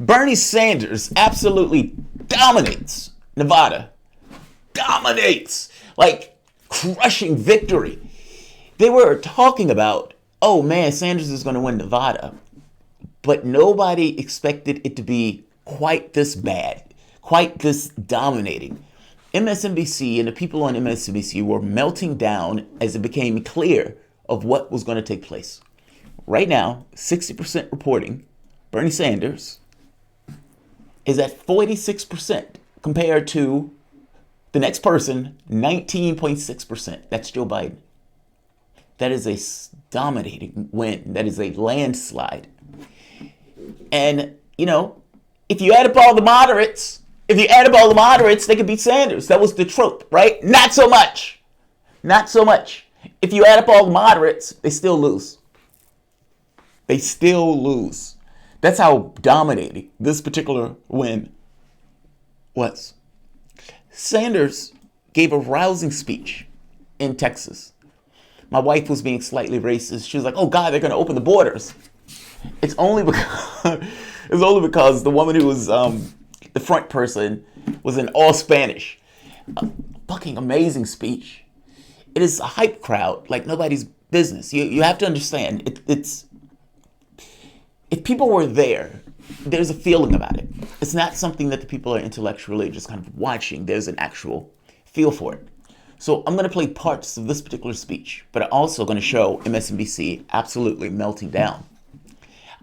Bernie Sanders absolutely dominates Nevada. Dominates. Like, crushing victory. They were talking about, oh man, Sanders is going to win Nevada. But nobody expected it to be quite this bad, quite this dominating. MSNBC and the people on MSNBC were melting down as it became clear of what was going to take place. Right now, 60% reporting Bernie Sanders is at 46% compared to the next person, 19.6%. That's Joe Biden. That is a dominating win. That is a landslide. And, you know, if you add up all the moderates, they could beat Sanders. That was the trope, right? Not so much. Not so much. If you add up all the moderates, they still lose. They still lose. That's how dominating this particular win was. Sanders gave a rousing speech in Texas. My wife was being slightly racist. She was like, oh God, they're going to open the borders. It's only because the woman who was the front person was in all Spanish. A fucking amazing speech. It is a hype crowd like nobody's business. You have to understand, it's if people were there, there's a feeling about it. It's not something that the people are intellectually just kind of watching. There's an actual feel for it. So I'm going to play parts of this particular speech, but I'm also going to show MSNBC absolutely melting down.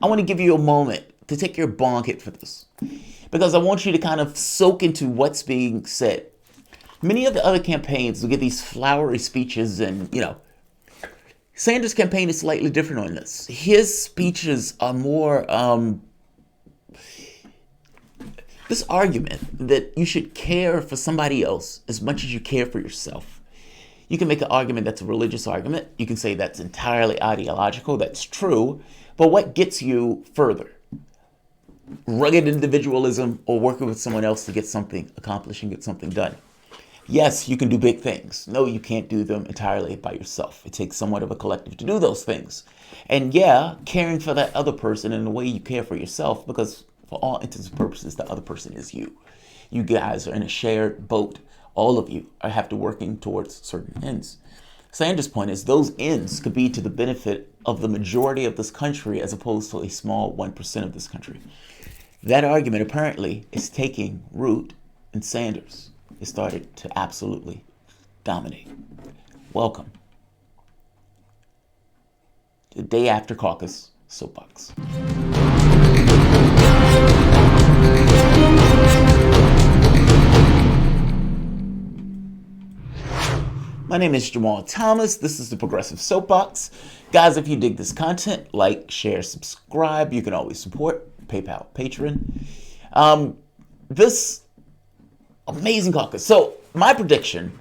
I want to give you a moment to take your bong hit for this, because I want you to kind of soak into what's being said. Many of the other campaigns will get these flowery speeches and, you know, Sanders' campaign is slightly different on this. His speeches are more, this argument that you should care for somebody else as much as you care for yourself. You can make an argument that's a religious argument. You can say that's entirely ideological. That's true. But what gets you further? Rugged individualism or working with someone else to get something accomplished and get something done. Yes, you can do big things. No, you can't do them entirely by yourself. It takes somewhat of a collective to do those things. And yeah, caring for that other person in the way you care for yourself, because for all intents and purposes, the other person is you. You guys are in a shared boat. All of you have to working towards certain ends. Sanders' point is those ends could be to the benefit of the majority of this country as opposed to a small 1% of this country. That argument apparently is taking root, and Sanders has started to absolutely dominate. Welcome to the day after caucus soapbox. My name is Jamal Thomas. This is the Progressive Soapbox. Guys, if you dig this content, like, share, subscribe. You can always support PayPal, Patreon. This amazing caucus. So my prediction,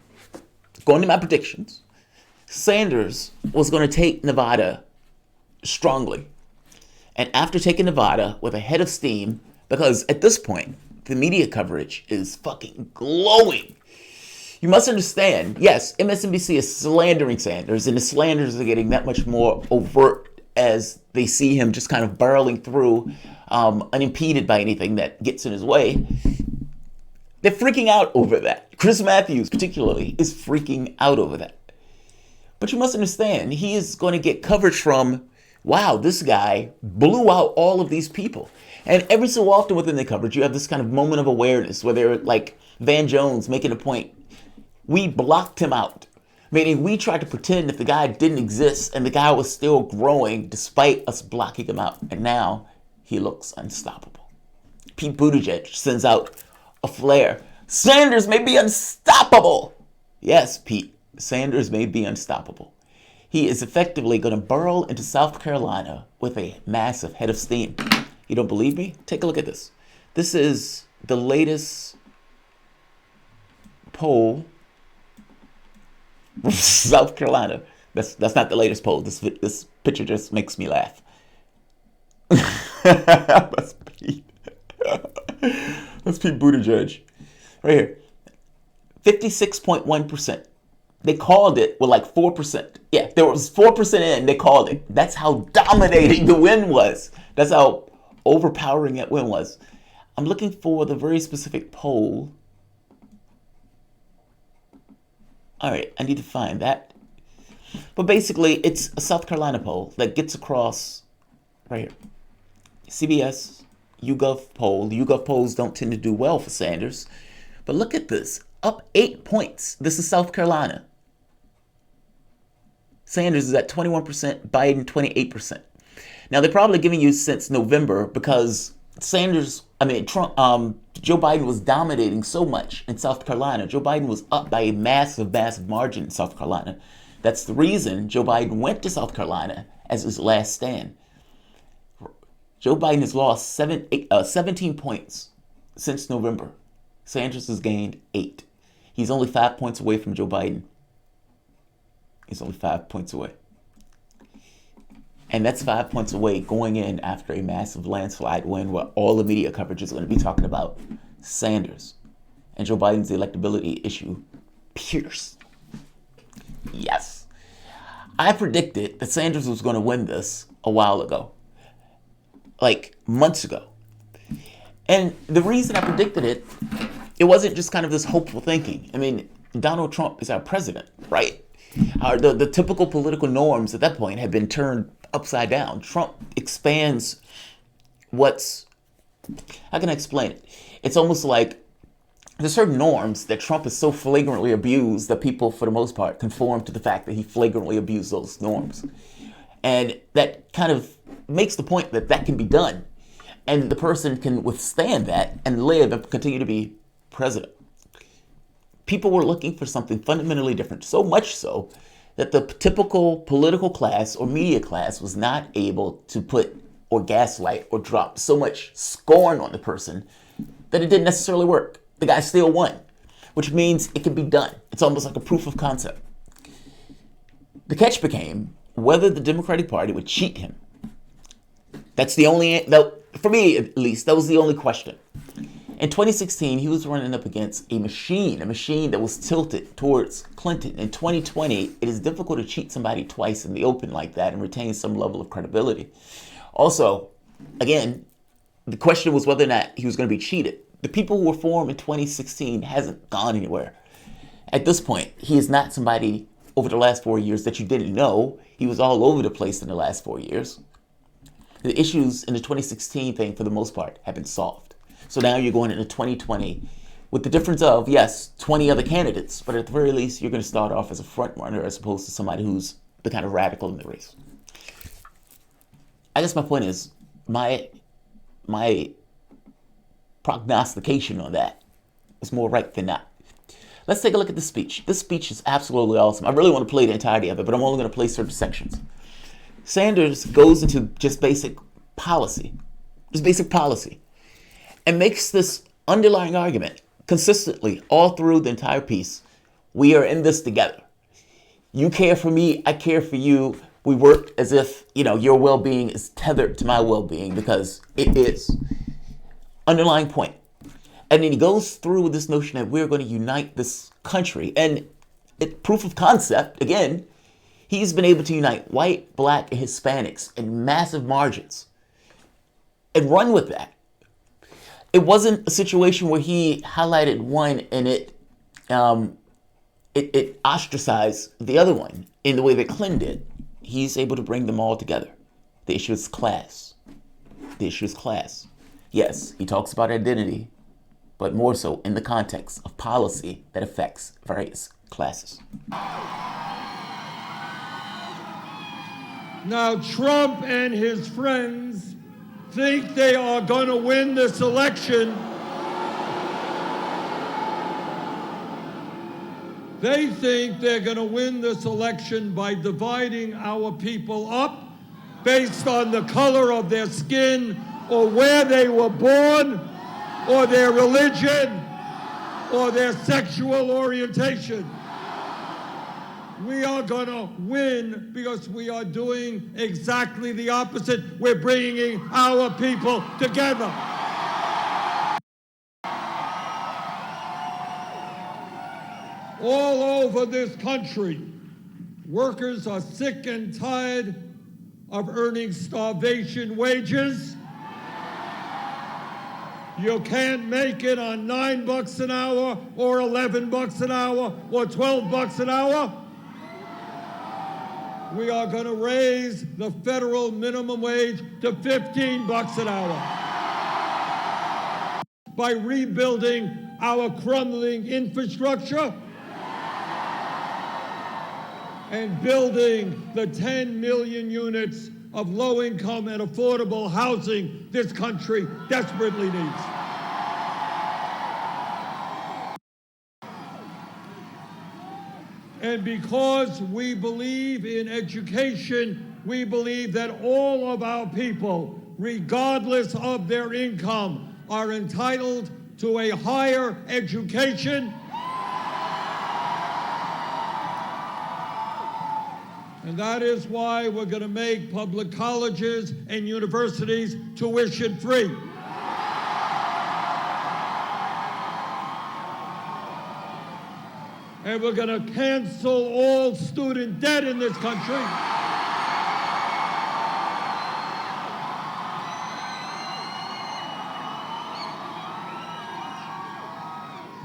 going to my predictions, Sanders was going to take Nevada strongly. And after taking Nevada with a head of steam, because at this point, the media coverage is fucking glowing. You must understand, yes, MSNBC is slandering Sanders, and the slanders are getting that much more overt as they see him just kind of barreling through, unimpeded by anything that gets in his way. They're freaking out over that. Chris Matthews, particularly, is freaking out over that. But you must understand, he is going to get coverage from, wow, this guy blew out all of these people. And every so often within the coverage, you have this kind of moment of awareness where they're like Van Jones making a point. We blocked him out. Meaning we tried to pretend that the guy didn't exist and the guy was still growing despite us blocking him out. And now he looks unstoppable. Pete Buttigieg sends out a flare. Sanders may be unstoppable. Yes, Pete, Sanders may be unstoppable. He is effectively going to burrow into South Carolina with a massive head of steam. You don't believe me? Take a look at this. This is the latest poll. South Carolina. That's not the latest poll. This picture just makes me laugh. That's Pete. That's Pete Buttigieg. Right here. 56.1%. They called it with like 4%. Yeah, there was 4% in, they called it. That's how dominating the win was. That's how overpowering that win was. I'm looking for the very specific poll. All right, I need to find that. But basically, it's a South Carolina poll that gets across right here. CBS, YouGov poll. YouGov polls don't tend to do well for Sanders. But look at this. Up 8 points. This is South Carolina. Sanders is at 21%, Biden 28%. Now, they're probably giving you since November because Trump, Joe Biden was dominating so much in South Carolina. Joe Biden was up by a massive, massive margin in South Carolina. That's the reason Joe Biden went to South Carolina as his last stand. Joe Biden has lost 17 points since November. Sanders has gained 8. He's only 5 points away from Joe Biden. He's only 5 points away. And that's 5 points away going in after a massive landslide win where all the media coverage is going to be talking about Sanders. And Joe Biden's electability issue pierced. Yes. I predicted that Sanders was going to win this a while ago. Like months ago. And the reason I predicted it, it wasn't just kind of this hopeful thinking. I mean, Donald Trump is our president, right? The typical political norms at that point had been turned upside down. Trump expands how can I explain it? It's almost like there's certain norms that Trump has so flagrantly abused that people, for the most part, conform to the fact that he flagrantly abused those norms. And that kind of makes the point that that can be done. And the person can withstand that and live and continue to be president. People were looking for something fundamentally different, so much so that the typical political class or media class was not able to put or gaslight or drop so much scorn on the person that it didn't necessarily work. The guy still won, which means it can be done. It's almost like a proof of concept. The catch became whether the Democratic Party would cheat him. That's the only, for me at least, that was the only question. In 2016, he was running up against a machine that was tilted towards Clinton. In 2020, it is difficult to cheat somebody twice in the open like that and retain some level of credibility. Also, again, the question was whether or not he was going to be cheated. The people who were for him in 2016 hasn't gone anywhere. At this point, he is not somebody over the last 4 years that you didn't know. He was all over the place in the last 4 years. The issues in the 2016 thing, for the most part, have been solved. So now you're going into 2020 with the difference of, yes, 20 other candidates, but at the very least, you're going to start off as a front runner as opposed to somebody who's the kind of radical in the race. I guess my point is, my prognostication on that was more right than not. Let's take a look at this speech. This speech is absolutely awesome. I really want to play the entirety of it, but I'm only going to play certain sections. Sanders goes into just basic policy, and makes this underlying argument consistently all through the entire piece. We are in this together. You care for me, I care for you. We work as if, your well-being is tethered to my well-being because it is. Underlying point. And then he goes through with this notion that we're going to unite this country. And proof of concept, again, he's been able to unite white, black, and Hispanics in massive margins and run with that. It wasn't a situation where he highlighted one and it ostracized the other one in the way that Clinton did. He's able to bring them all together. The issue is class. Yes, he talks about identity, but more so in the context of policy that affects various classes. Now, Trump and his friends think they are going to win this election. They think they're going to win this election by dividing our people up based on the color of their skin or where they were born or their religion or their sexual orientation. We are going to win because we are doing exactly the opposite. We're bringing our people together. All over this country, workers are sick and tired of earning starvation wages. You can't make it on $9 an hour or $11 an hour or $12 an hour. We are going to raise the federal minimum wage to $15 an hour by rebuilding our crumbling infrastructure and building the 10 million units of low-income and affordable housing this country desperately needs. And because we believe in education, we believe that all of our people, regardless of their income, are entitled to a higher education. And that is why we're going to make public colleges and universities tuition free. And we're going to cancel all student debt in this country.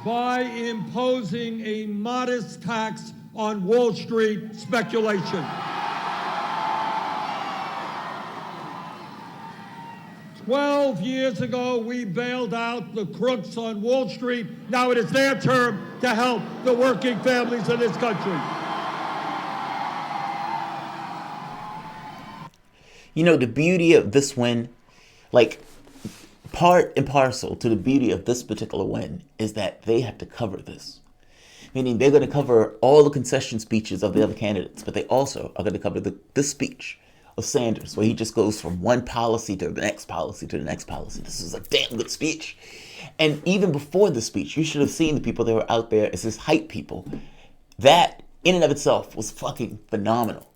By imposing a modest tax on Wall Street speculation. 12 years ago, we bailed out the crooks on Wall Street. Now it is their turn to help the working families in this country. You know, the beauty of this win, like part and parcel to the beauty of this particular win, is that they have to cover this. Meaning they're going to cover all the concession speeches of the other candidates, but they also are going to cover this speech of Sanders, where he just goes from one policy to the next policy to the next policy. This is a damn good speech. And even before the speech, you should have seen the people that were out there as his hype people. That, in and of itself, was fucking phenomenal.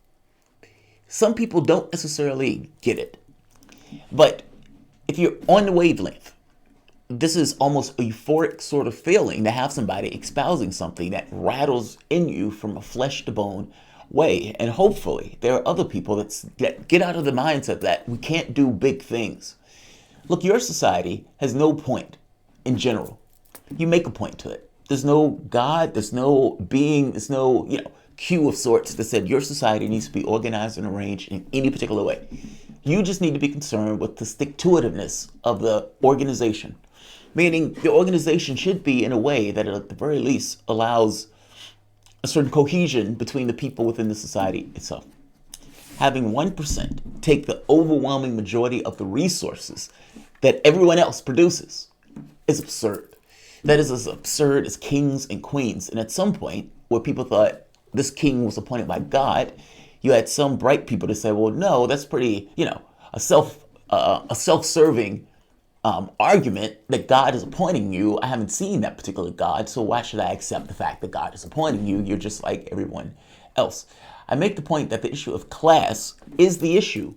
Some people don't necessarily get it. But if you're on the wavelength, this is almost a euphoric sort of feeling to have somebody espousing something that rattles in you from a flesh to bone way. And hopefully there are other people that get out of the mindset that we can't do big things. Look, your society has no point in general. You make a point to it. There's no God, there's no being, there's no, cue of sorts that said your society needs to be organized and arranged in any particular way. You just need to be concerned with the stick-to-itiveness of the organization. Meaning the organization should be in a way that at the very least allows a certain cohesion between the people within the society itself. Having 1% take the overwhelming majority of the resources that everyone else produces is absurd. That is as absurd as kings and queens. And at some point, where people thought this king was appointed by God, you had some bright people to say, well, no, that's pretty, a self-serving argument that God is appointing you. I haven't seen that particular God, so why should I accept the fact that God is appointing you? You're just like everyone else. I make the point that the issue of class is the issue.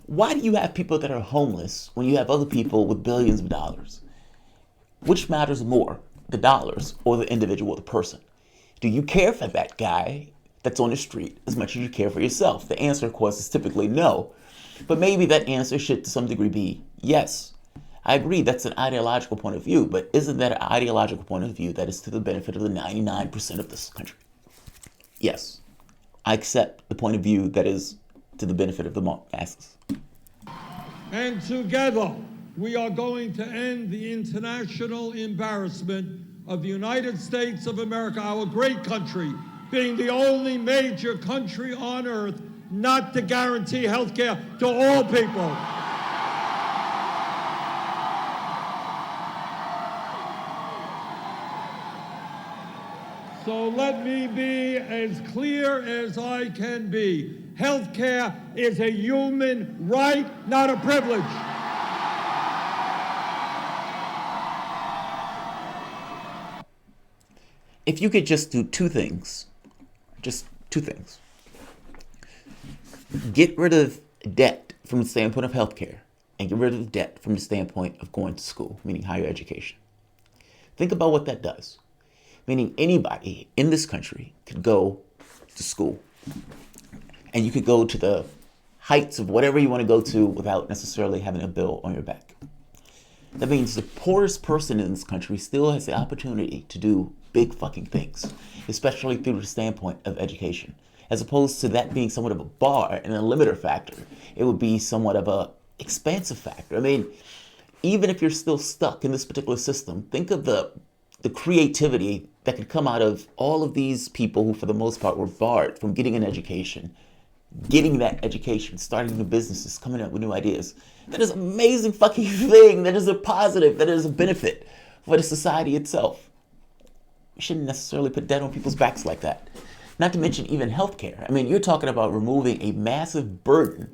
Why do you have people that are homeless when you have other people with billions of dollars? Which matters more, the dollars or the individual, the person? Do you care for that guy that's on the street as much as you care for yourself? The answer, of course, is typically no. But maybe that answer should to some degree be yes. I agree that's an ideological point of view, but isn't that an ideological point of view that is to the benefit of the 99% of this country? Yes, I accept the point of view that is to the benefit of the masses. And together, we are going to end the international embarrassment of the United States of America, our great country, being the only major country on earth not to guarantee health care to all people. So let me be as clear as I can be. Health care is a human right, not a privilege. If you could just do two things, just two things. Get rid of debt from the standpoint of healthcare and get rid of debt from the standpoint of going to school, meaning higher education. Think about what that does. Meaning anybody in this country could go to school and you could go to the heights of whatever you want to go to without necessarily having a bill on your back. That means the poorest person in this country still has the opportunity to do big fucking things, especially through the standpoint of education. As opposed to that being somewhat of a bar and a limiter factor, it would be somewhat of a expansive factor. I mean, even if you're still stuck in this particular system, think of the creativity that could come out of all of these people who, for the most part, were barred from getting an education, getting that education, starting new businesses, coming up with new ideas. That is an amazing fucking thing. That is a positive. That is a benefit for the society itself. We shouldn't necessarily put that on people's backs like that. Not to mention even healthcare. I mean, you're talking about removing a massive burden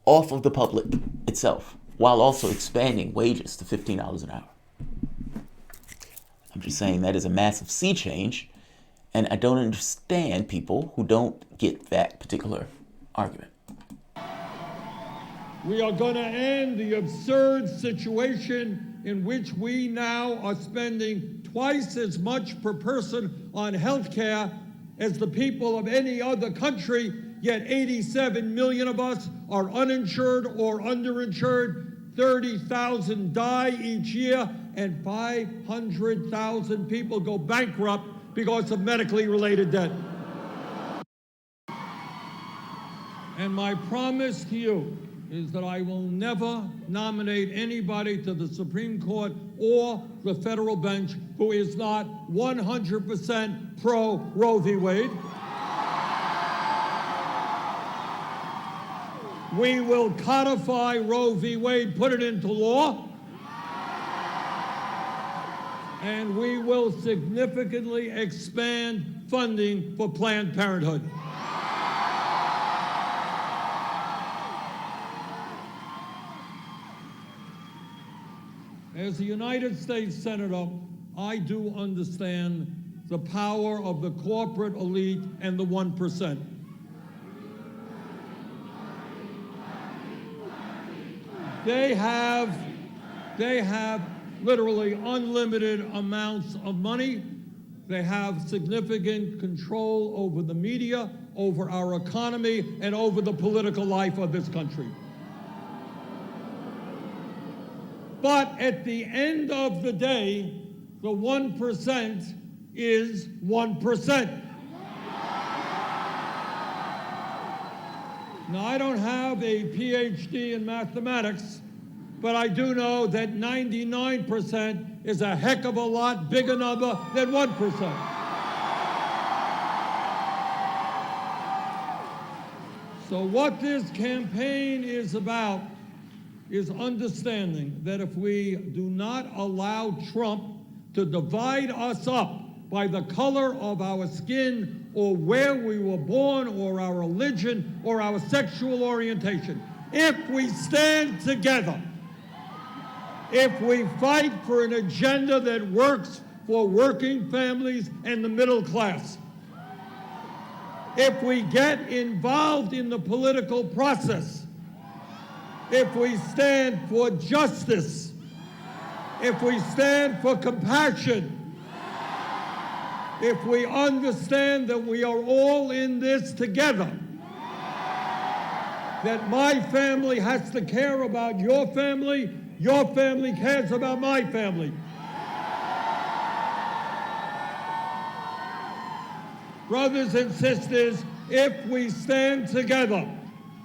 off of the public itself, while also expanding wages to $15 an hour. I'm just saying that is a massive sea change, and I don't understand people who don't get that particular argument. We are going to end the absurd situation in which we now are spending twice as much per person on health care as the people of any other country, yet 87 million of us are uninsured or underinsured. 30,000 die each year, and 500,000 people go bankrupt because of medically related debt. And my promise to you is that I will never nominate anybody to the Supreme Court or the federal bench who is not 100% pro Roe v. Wade. We will codify Roe v. Wade, put it into law, and we will significantly expand funding for Planned Parenthood. As a United States Senator, I do understand the power of the corporate elite and the 1%. They have literally unlimited amounts of money. They have significant control over the media, over our economy, and over the political life of this country. But at the end of the day, the 1% is 1%. Now, I don't have a PhD in mathematics, but I do know that 99% is a heck of a lot bigger number than 1%. So what this campaign is about is understanding that if we do not allow Trump to divide us up by the color of our skin or where we were born or our religion or our sexual orientation, if we stand together, if we fight for an agenda that works for working families and the middle class, if we get involved in the political process, if we stand for justice, if we stand for compassion, if we understand that we are all in this together, that my family has to care about your family cares about my family. Brothers and sisters, if we stand together,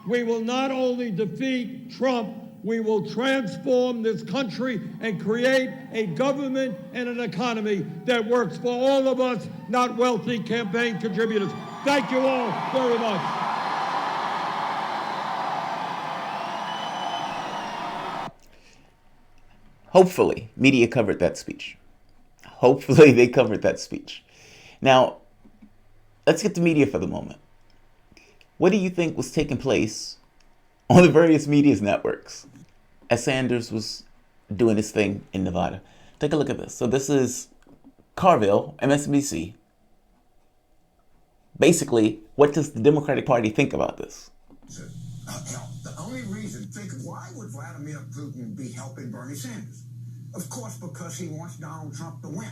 we will not only defeat Trump, we will transform this country and create a government and an economy that works for all of us, not wealthy campaign contributors. Thank you all very much. Hopefully, media covered that speech. Hopefully, they covered that speech. Now, let's get to media for the moment. What do you think was taking place on the various media networks as Sanders was doing his thing in Nevada? Take a look at this. So this is Carville, MSNBC. Basically, what does the Democratic Party think about this? The only reason, why would Vladimir Putin be helping Bernie Sanders? Of course, because he wants Donald Trump to win.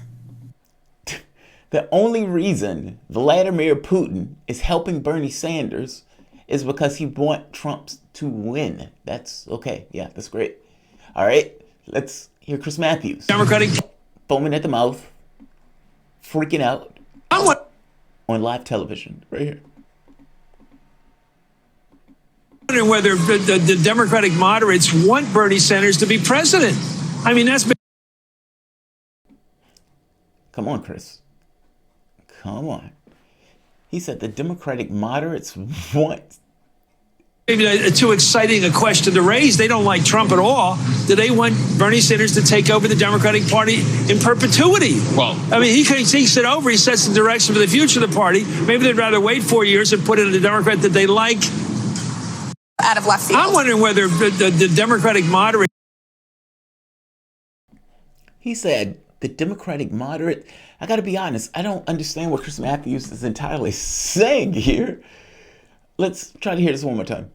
The only reason Vladimir Putin is helping Bernie Sanders is because he wants Trump to win. That's okay. Yeah, that's great. All right. Let's hear Chris Matthews. Democratic. Foaming at the mouth, freaking out I'm on live television, right here. wondering whether the Democratic moderates want Bernie Sanders to be president. I mean, that's been. Come on, Chris. Come on. He said the Democratic moderates want. Maybe too exciting a question to raise. They don't like Trump at all. Do they want Bernie Sanders to take over the Democratic Party in perpetuity? Well, I mean, he takes it over. He sets the direction for the future of the party. Maybe they'd rather wait 4 years and put it in a Democrat that they like. Out of left field. I'm wondering whether the Democratic moderate. He said the Democratic moderate. I got to be honest. I don't understand what Chris Matthews is entirely saying here. Let's try to hear this one more time.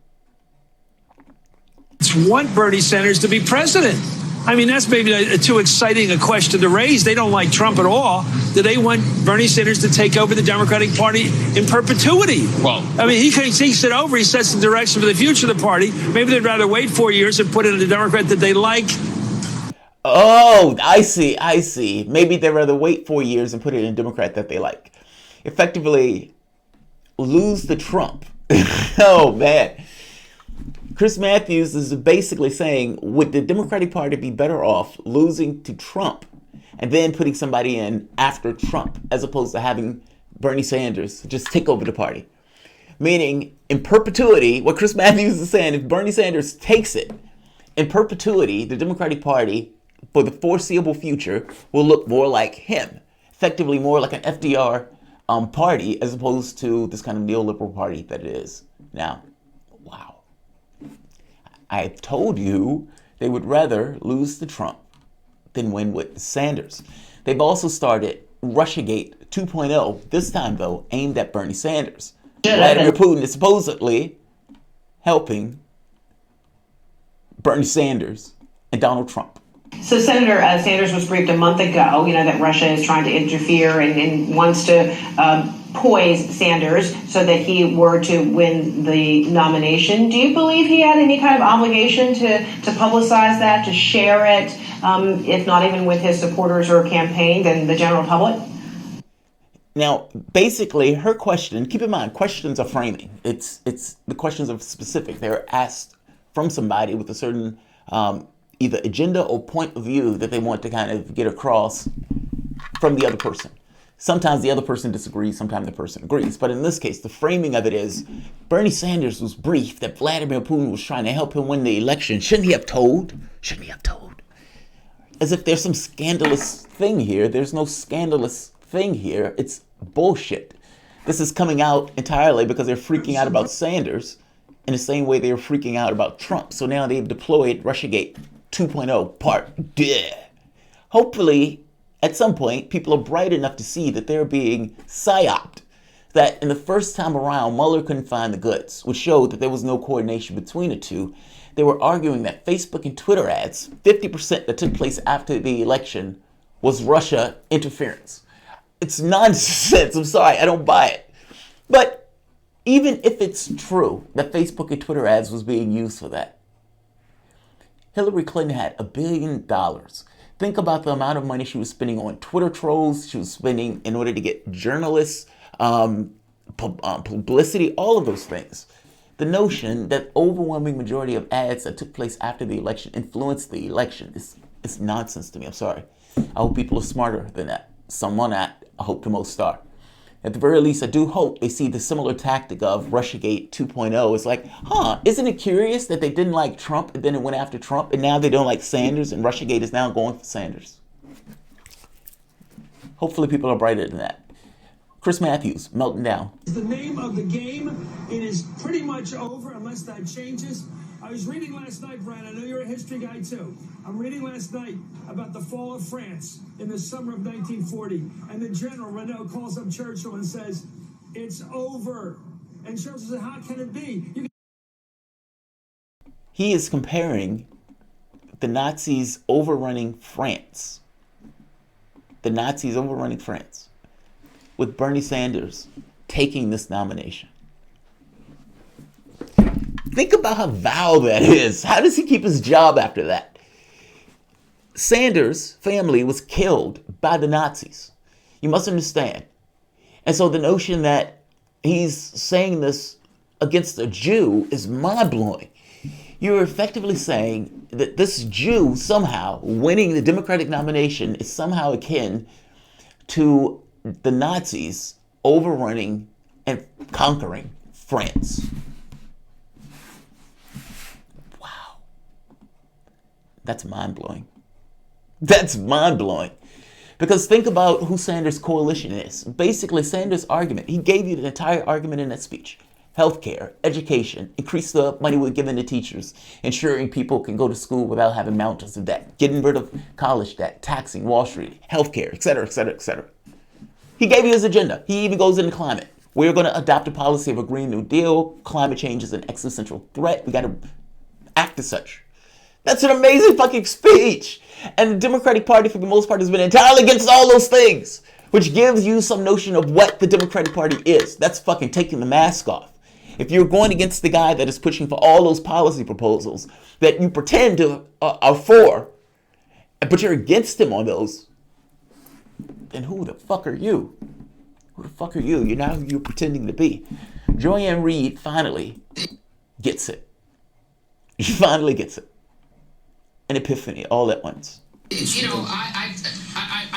Want Bernie Sanders to be president. I mean, that's maybe too exciting a question to raise. They don't like Trump at all. Do they want Bernie Sanders to take over the Democratic Party in perpetuity? Well, I mean, he takes it over. He sets the direction for the future of the party. Maybe they'd rather wait 4 years and put it in a Democrat that they like. Oh, I see. Maybe they'd rather wait 4 years and put it in a Democrat that they like. Effectively, lose to Trump. Oh, man. Chris Matthews is basically saying, would the Democratic Party be better off losing to Trump and then putting somebody in after Trump as opposed to having Bernie Sanders just take over the party? Meaning, in perpetuity, what Chris Matthews is saying, if Bernie Sanders takes it, in perpetuity, the Democratic Party, for the foreseeable future, will look more like him. Effectively more like an FDR party as opposed to this kind of neoliberal party that it is now. Wow. I told you they would rather lose to Trump than win with Sanders. They've also started Russiagate 2.0, this time though aimed at Bernie Sanders. Vladimir Putin is supposedly helping Bernie Sanders and Donald Trump. So Senator Sanders was briefed a month ago, that Russia is trying to interfere and wants to poise Sanders so that he were to win the nomination. Do you believe he had any kind of obligation to publicize that, to share it, if not even with his supporters or campaign, then the general public? Now, basically, her question, keep in mind, questions are framing. It's the questions are specific. They're asked from somebody with a certain either agenda or point of view that they want to kind of get across from the other person. Sometimes the other person disagrees, sometimes the person agrees. But in this case, the framing of it is Bernie Sanders was briefed that Vladimir Putin was trying to help him win the election. Shouldn't he have told? As if there's some scandalous thing here. There's no scandalous thing here. It's bullshit. This is coming out entirely because they're freaking out about Sanders in the same way they were freaking out about Trump. So now they've deployed Russiagate 2.0 part D. Hopefully, at some point, people are bright enough to see that they're being psyoped. That in the first time around, Mueller couldn't find the goods, which showed that there was no coordination between the two. They were arguing that Facebook and Twitter ads, 50% that took place after the election, was Russia interference. It's nonsense. I'm sorry, I don't buy it. But even if it's true that Facebook and Twitter ads was being used for that, Hillary Clinton had $1 billion. Think about the amount of money she was spending on Twitter trolls, she was spending in order to get journalists, publicity, all of those things. The notion that overwhelming majority of ads that took place after the election influenced the election is nonsense to me. I'm sorry. I hope people are smarter than that. Some are not. I hope the most are. At the very least, I do hope they see the similar tactic of Russiagate 2.0. It's like, isn't it curious that they didn't like Trump and then it went after Trump and now they don't like Sanders and Russiagate is now going for Sanders? Hopefully people are brighter than that. Chris Matthews, Meltdown. The name of the game, it is pretty much over unless that changes. I was reading last night, Brian, I know you're a history guy too. I'm reading last night about the fall of France in the summer of 1940. And the General Renault calls up Churchill and says, it's over. And Churchill said, how can it be? He is comparing the Nazis overrunning France. The Nazis overrunning France with Bernie Sanders taking this nomination. Think about how vile that is. How does he keep his job after that? Sanders' family was killed by the Nazis. You must understand. And so the notion that he's saying this against a Jew is mind-blowing. You're effectively saying that this Jew somehow winning the Democratic nomination is somehow akin to the Nazis overrunning and conquering France. Wow. That's mind-blowing. That's mind-blowing. Because think about who Sanders' coalition is. Basically, Sanders' argument, he gave you the entire argument in that speech. Healthcare, education, increase the money we're giving to teachers, ensuring people can go to school without having mountains of debt, getting rid of college debt, taxing Wall Street, healthcare, etc., etc., etc. He gave you his agenda. He even goes into climate. We're going to adopt a policy of a Green New Deal. Climate change is an existential threat. We got to act as such. That's an amazing fucking speech. And the Democratic Party, for the most part, has been entirely against all those things, which gives you some notion of what the Democratic Party is. That's fucking taking the mask off. If you're going against the guy that is pushing for all those policy proposals that you pretend to are for, but you're against him on those, then who the fuck are you? Who the fuck are you? You're pretending to be. Joanne Reid finally gets it. She finally gets it. An epiphany all at once. You know, I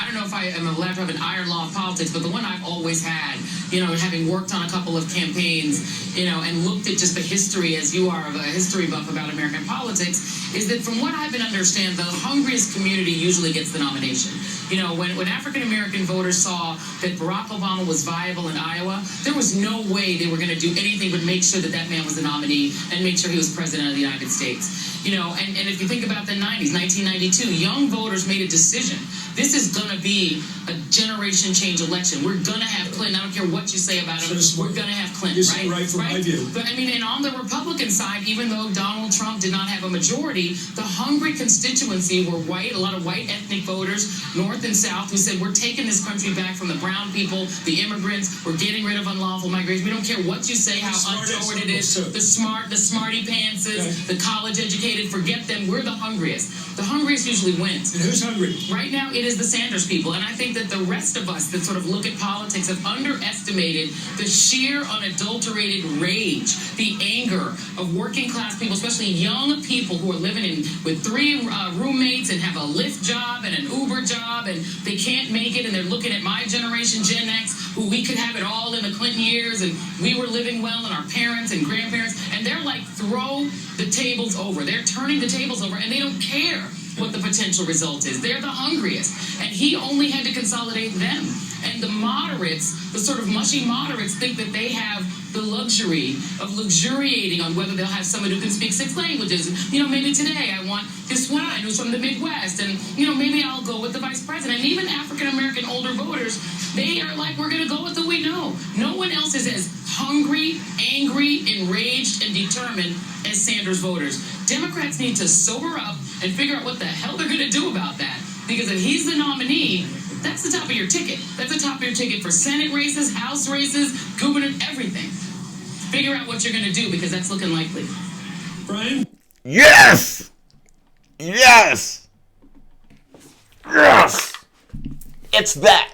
don't know if I am allowed to have an iron law of politics, but the one I've always had, you know, having worked on a couple of campaigns, you know, and looked at just the history, as you are of a history buff about American politics, is that from what I've been understand, the hungriest community usually gets the nomination. You know, when African-American voters saw that Barack Obama was viable in Iowa, there was no way they were going to do anything but make sure that that man was the nominee and make sure he was president of the United States. You know, and if you think about the 90s, 1992, young voters made a decision. This is going to be a generation change election. We're going to have Clinton. I don't care what you say about him. We're going to have Clinton, right? From my view. But I mean, and on the Republican side, even though Donald Trump did not have a majority, the hungry constituency were white, a lot of white ethnic voters, North and South, who said, we're taking this country back from the brown people, the immigrants, we're getting rid of unlawful migration. We don't care what you say, how untoward it is, the smarty pantses, the college educated, forget them. We're the hungriest. The hungriest usually wins. And who's hungry? Right now, it is the Sanders people. And I think that the rest of us that sort of look at politics have underestimated the sheer unadulterated rage, the anger of working class people, especially young people who are living with 3 roommates and have a Lyft job and an Uber job, and they can't make it, and they're looking at my generation, Gen X, who we could have it all in the Clinton years, and we were living well, and our parents and grandparents, and they're like, throw the tables over. They're turning the tables over, and they don't care what the potential result is. They're the hungriest. And he only had to consolidate them. And the moderates, the sort of mushy moderates, think that they have the luxury of luxuriating on whether they'll have someone who can speak 6 languages. You know, maybe today I want this one who's from the Midwest, and, you know, maybe I'll go with the vice president. And even African-American older voters, they are like, we're going to go with who we know. No one else is as hungry, angry, enraged, and determined as Sanders voters. Democrats need to sober up and figure out what the hell they're going to do about that. Because if he's the nominee, that's the top of your ticket. That's the top of your ticket for Senate races, House races, governor, everything. Figure out what you're going to do, because that's looking likely. Brian? Yes! Yes! Yes! It's that.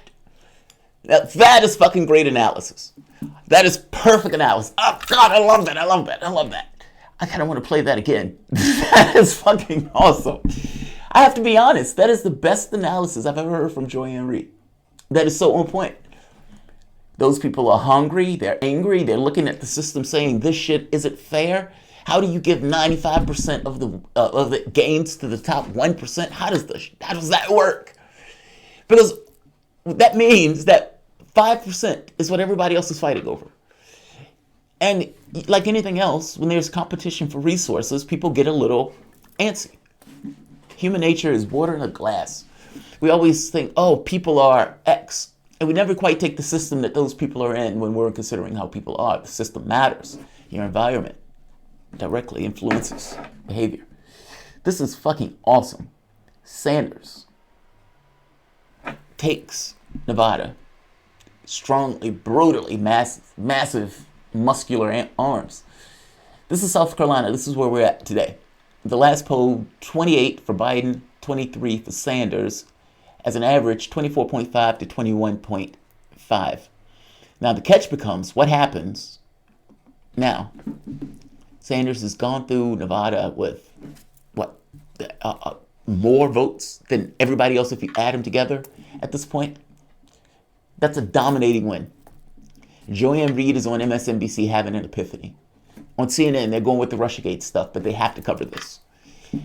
That is fucking great analysis. That is perfect analysis. Oh, God, I love that. I love that. I love that. I kind of want to play that again. That is fucking awesome. I have to be honest. That is the best analysis I've ever heard from Joanne Reid. That is so on point. Those people are hungry. They're angry. They're looking at the system saying this shit isn't fair. How do you give 95% of the gains to the top 1%? How does that work? Because that means that 5% is what everybody else is fighting over. And like anything else, when there's competition for resources, people get a little antsy. Human nature is water in a glass. We always think, oh, people are X. And we never quite take the system that those people are in when we're considering how people are. The system matters. Your environment directly influences behavior. This is fucking awesome. Sanders takes Nevada, strongly, brutally, massive, muscular arms. This is South Carolina. This is where we're at today. The last poll, 28 for Biden, 23 for Sanders, as an average 24.5 to 21.5. Now the catch becomes, what happens now? Sanders has gone through Nevada with, what, more votes than everybody else if you add them together at this point. That's a dominating win. Joanne Reid is on MSNBC having an epiphany. On CNN, they're going with the Russiagate stuff, but they have to cover this.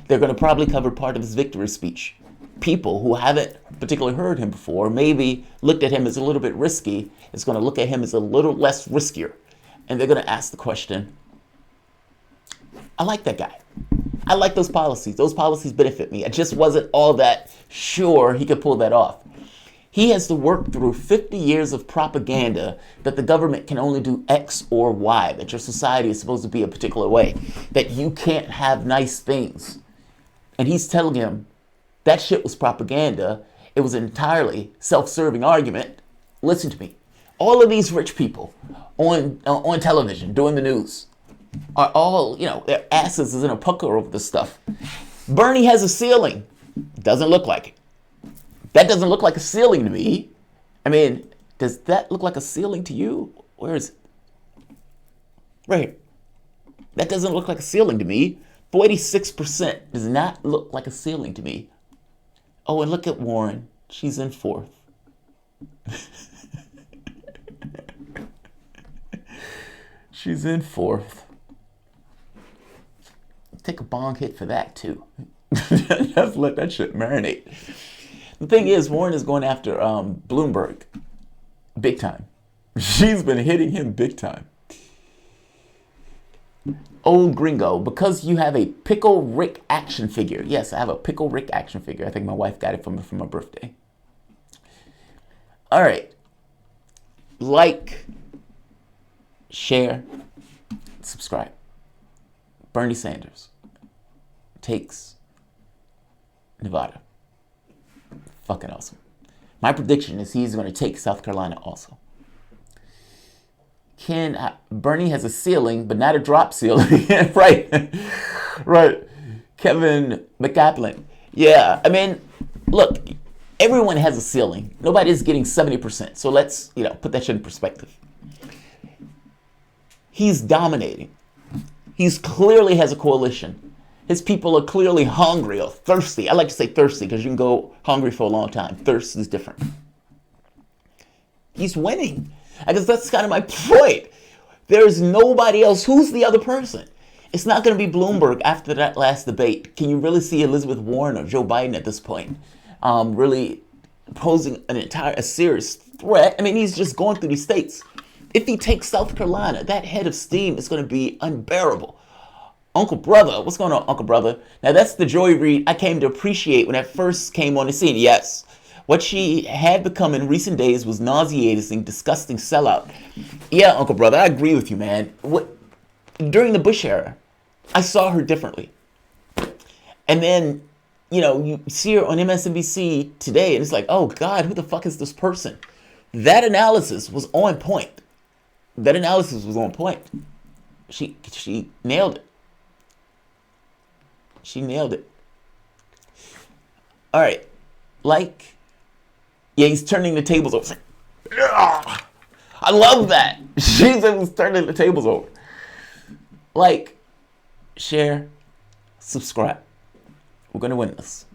They're going to probably cover part of his victory speech. People who haven't particularly heard him before, maybe looked at him as a little bit risky, is going to look at him as a little less riskier. And they're going to ask the question, I like that guy. I like those policies. Those policies benefit me. I just wasn't all that sure he could pull that off. He has to work through 50 years of propaganda that the government can only do X or Y, that your society is supposed to be a particular way, that you can't have nice things. And he's telling him that shit was propaganda. It was an entirely self-serving argument. Listen to me. All of these rich people on television doing the news are all, their asses is in a pucker over this stuff. Bernie has a ceiling. Doesn't look like it. That doesn't look like a ceiling to me. I mean, does that look like a ceiling to you? Where is it? Right here. That doesn't look like a ceiling to me. 46% does not look like a ceiling to me. Oh, and look at Warren. She's in fourth. She's in fourth. Take a bong hit for that, too. Just let that shit marinate. The thing is, Warren is going after Bloomberg big time. She's been hitting him big time. Old gringo, because you have a Pickle Rick action figure. Yes, I have a Pickle Rick action figure. I think my wife got it for my birthday. All right. Like, share, subscribe. Bernie Sanders takes Nevada. Fucking awesome. My prediction is he's going to take South Carolina also. Bernie has a ceiling, but not a drop ceiling. Right. Kevin McCaplin. Yeah, I mean, look, everyone has a ceiling. Nobody's getting 70%. So let's, put that shit in perspective. He's dominating. He's clearly has a coalition. His people are clearly hungry or thirsty. I like to say thirsty because you can go hungry for a long time. Thirst is different. He's winning. I guess that's kind of my point. There's nobody else. Who's the other person? It's not going to be Bloomberg after that last debate. Can you really see Elizabeth Warren or Joe Biden at this point really posing a serious threat? I mean, he's just going through these states. If he takes South Carolina, that head of steam is going to be unbearable. Uncle Brother, what's going on, Uncle Brother? Now, that's the Joy Reid I came to appreciate when I first came on the scene. Yes, what she had become in recent days was nauseating, disgusting sellout. Yeah, Uncle Brother, I agree with you, man. During the Bush era, I saw her differently. And then, you see her on MSNBC today, and it's like, oh, God, who the fuck is this person? That analysis was on point. She nailed it. She nailed it. All right. He's turning the tables over. I love that. She's turning the tables over. Like, share, subscribe. We're going to win this.